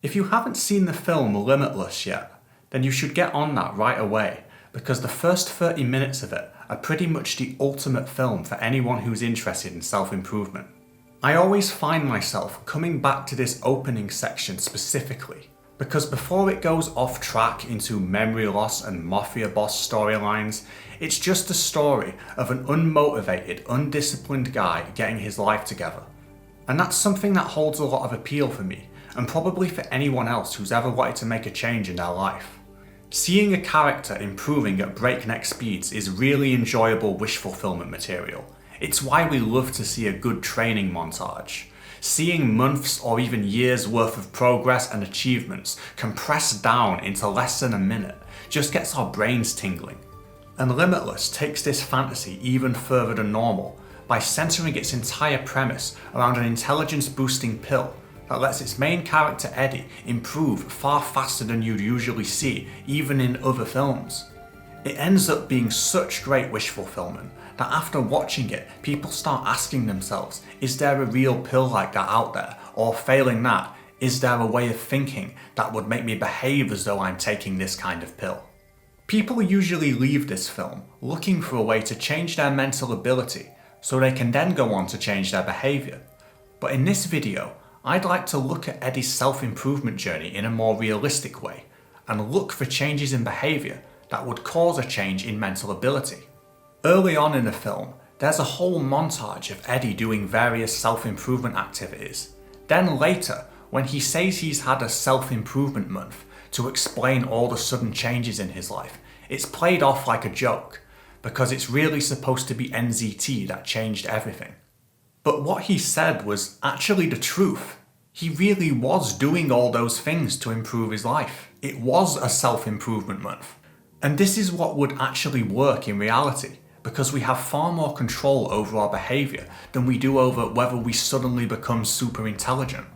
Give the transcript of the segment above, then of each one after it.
If you haven't seen the film Limitless yet, then you should get on that right away, because the first 30 minutes of it are pretty much the ultimate film for anyone who's interested in self-improvement. I always find myself coming back to this opening section specifically, because before it goes off track into memory loss and mafia boss storylines, it's just a story of an unmotivated, undisciplined guy getting his life together. And that's something that holds a lot of appeal for me, and probably for anyone else who's ever wanted to make a change in their life. Seeing a character improving at breakneck speeds is really enjoyable wish fulfillment material. It's why we love to see a good training montage. Seeing months or even years worth of progress and achievements compressed down into less than a minute just gets our brains tingling. And Limitless takes this fantasy even further than normal by centering its entire premise around an intelligence boosting pill that lets its main character Eddie improve far faster than you'd usually see even in other films. It ends up being such great wish fulfillment that after watching it, people start asking themselves, is there a real pill like that out there? Or failing that, is there a way of thinking that would make me behave as though I'm taking this kind of pill? People usually leave this film looking for a way to change their mental ability so they can then go on to change their behaviour. But in this video, I'd like to look at Eddie's self-improvement journey in a more realistic way and look for changes in behaviour that would cause a change in mental ability. Early on in the film, there's a whole montage of Eddie doing various self-improvement activities. Then later, when he says he's had a self-improvement month to explain all the sudden changes in his life, it's played off like a joke, because it's really supposed to be NZT that changed everything. But what he said was actually the truth. He really was doing all those things to improve his life. It was a self-improvement month. And this is what would actually work in reality, because we have far more control over our behaviour than we do over whether we suddenly become super intelligent.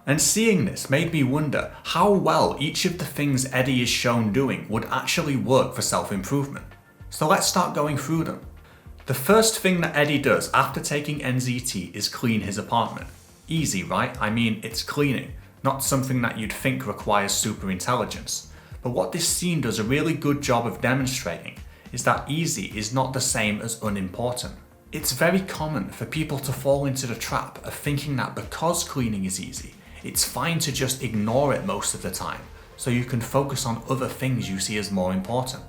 And seeing this made me wonder how well each of the things Eddie is shown doing would actually work for self-improvement. So let's start going through them. The first thing that Eddie does after taking NZT is clean his apartment. Easy, right? I mean, it's cleaning, not something that you'd think requires super intelligence. But what this scene does a really good job of demonstrating is that easy is not the same as unimportant. It's very common for people to fall into the trap of thinking that because cleaning is easy, it's fine to just ignore it most of the time, so you can focus on other things you see as more important.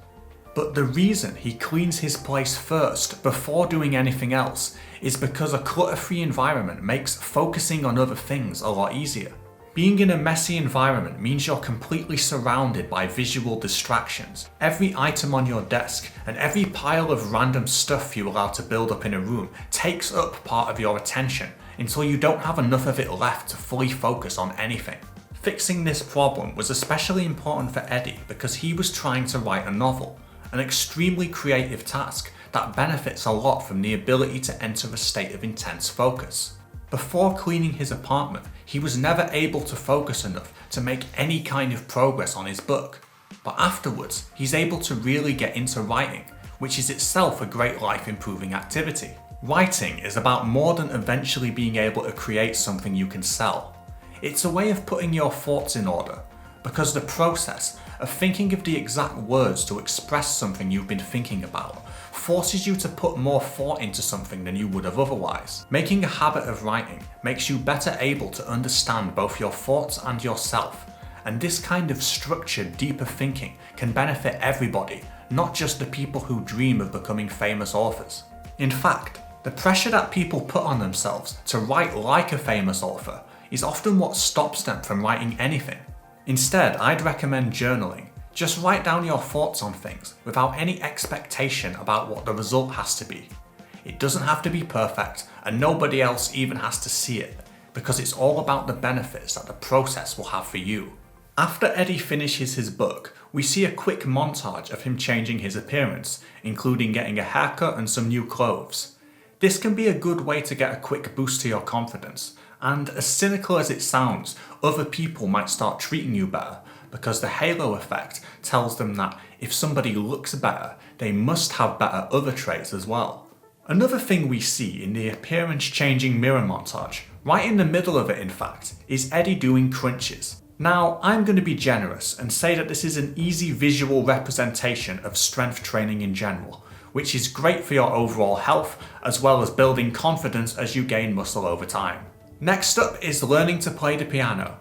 But the reason he cleans his place first before doing anything else is because a clutter-free environment makes focusing on other things a lot easier. Being in a messy environment means you're completely surrounded by visual distractions. Every item on your desk and every pile of random stuff you allow to build up in a room takes up part of your attention until you don't have enough of it left to fully focus on anything. Fixing this problem was especially important for Eddie because he was trying to write a novel, an extremely creative task that benefits a lot from the ability to enter a state of intense focus. Before cleaning his apartment, he was never able to focus enough to make any kind of progress on his book. But afterwards, he's able to really get into writing, which is itself a great life-improving activity. Writing is about more than eventually being able to create something you can sell. It's a way of putting your thoughts in order, because the process of thinking of the exact words to express something you've been thinking about forces you to put more thought into something than you would have otherwise. Making a habit of writing makes you better able to understand both your thoughts and yourself, and this kind of structured, deeper thinking can benefit everybody, not just the people who dream of becoming famous authors. In fact, the pressure that people put on themselves to write like a famous author is often what stops them from writing anything. Instead, I'd recommend journaling. Just write down your thoughts on things without any expectation about what the result has to be. It doesn't have to be perfect, and nobody else even has to see it, because it's all about the benefits that the process will have for you. After Eddie finishes his book, we see a quick montage of him changing his appearance, including getting a haircut and some new clothes. This can be a good way to get a quick boost to your confidence, and as cynical as it sounds, other people might start treating you better because the halo effect tells them that if somebody looks better, they must have better other traits as well. Another thing we see in the appearance changing mirror montage, right in the middle of it in fact, is Eddie doing crunches. Now, I'm going to be generous and say that this is an easy visual representation of strength training in general, which is great for your overall health as well as building confidence as you gain muscle over time. Next up is learning to play the piano.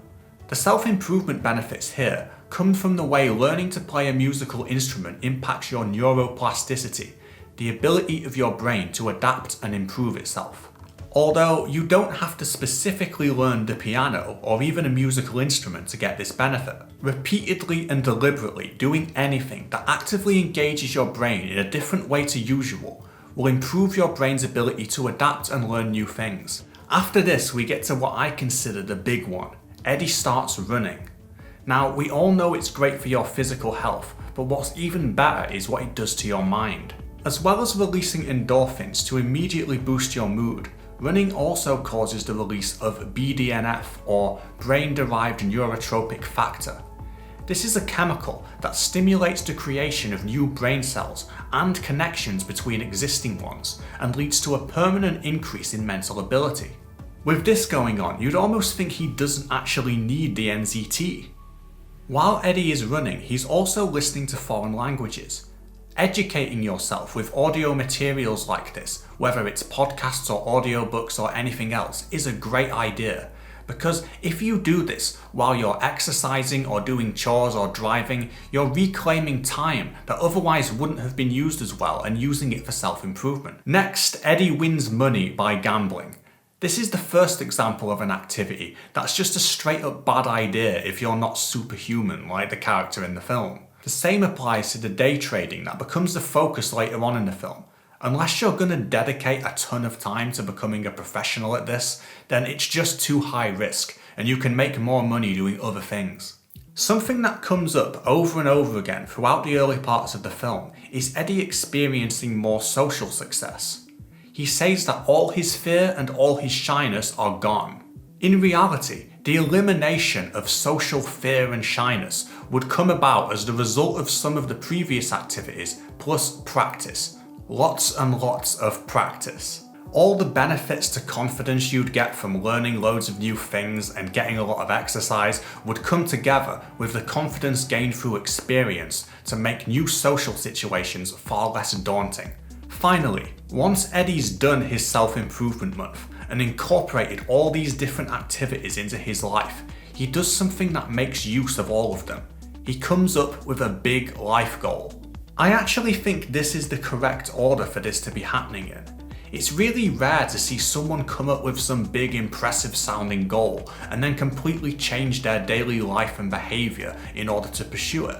The self-improvement benefits here come from the way learning to play a musical instrument impacts your neuroplasticity, the ability of your brain to adapt and improve itself. Although you don't have to specifically learn the piano or even a musical instrument to get this benefit. Repeatedly and deliberately doing anything that actively engages your brain in a different way to usual will improve your brain's ability to adapt and learn new things. After this, we get to what I consider the big one. Eddie starts running. Now, we all know it's great for your physical health, but what's even better is what it does to your mind. As well as releasing endorphins to immediately boost your mood, running also causes the release of BDNF, or brain-derived neurotrophic factor. This is a chemical that stimulates the creation of new brain cells and connections between existing ones and leads to a permanent increase in mental ability. With this going on, you'd almost think he doesn't actually need the NZT. While Eddie is running, he's also listening to foreign languages. Educating yourself with audio materials like this, whether it's podcasts or audiobooks or anything else, is a great idea. Because if you do this while you're exercising or doing chores or driving, you're reclaiming time that otherwise wouldn't have been used as well and using it for self-improvement. Next, Eddie wins money by gambling. This is the first example of an activity that's just a straight up bad idea if you're not superhuman like the character in the film. The same applies to the day trading that becomes the focus later on in the film. Unless you're going to dedicate a ton of time to becoming a professional at this, then it's just too high risk and you can make more money doing other things. Something that comes up over and over again throughout the early parts of the film is Eddie experiencing more social success. He says that all his fear and all his shyness are gone. In reality, the elimination of social fear and shyness would come about as the result of some of the previous activities plus practice. Lots and lots of practice. All the benefits to confidence you'd get from learning loads of new things and getting a lot of exercise would come together with the confidence gained through experience to make new social situations far less daunting. Finally, once Eddie's done his self-improvement month and incorporated all these different activities into his life, he does something that makes use of all of them. He comes up with a big life goal. I actually think this is the correct order for this to be happening in. It's really rare to see someone come up with some big impressive sounding goal and then completely change their daily life and behaviour in order to pursue it.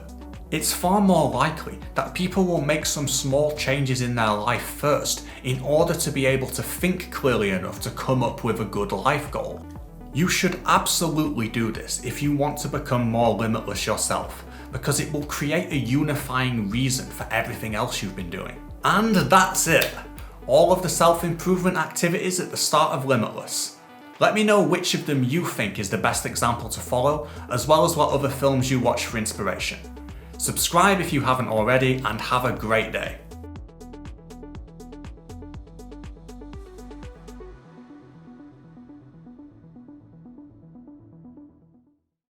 It's far more likely that people will make some small changes in their life first in order to be able to think clearly enough to come up with a good life goal. You should absolutely do this if you want to become more limitless yourself, because it will create a unifying reason for everything else you've been doing. And that's it! All of the self-improvement activities at the start of Limitless. Let me know which of them you think is the best example to follow, as well as what other films you watch for inspiration. Subscribe if you haven't already, and have a great day.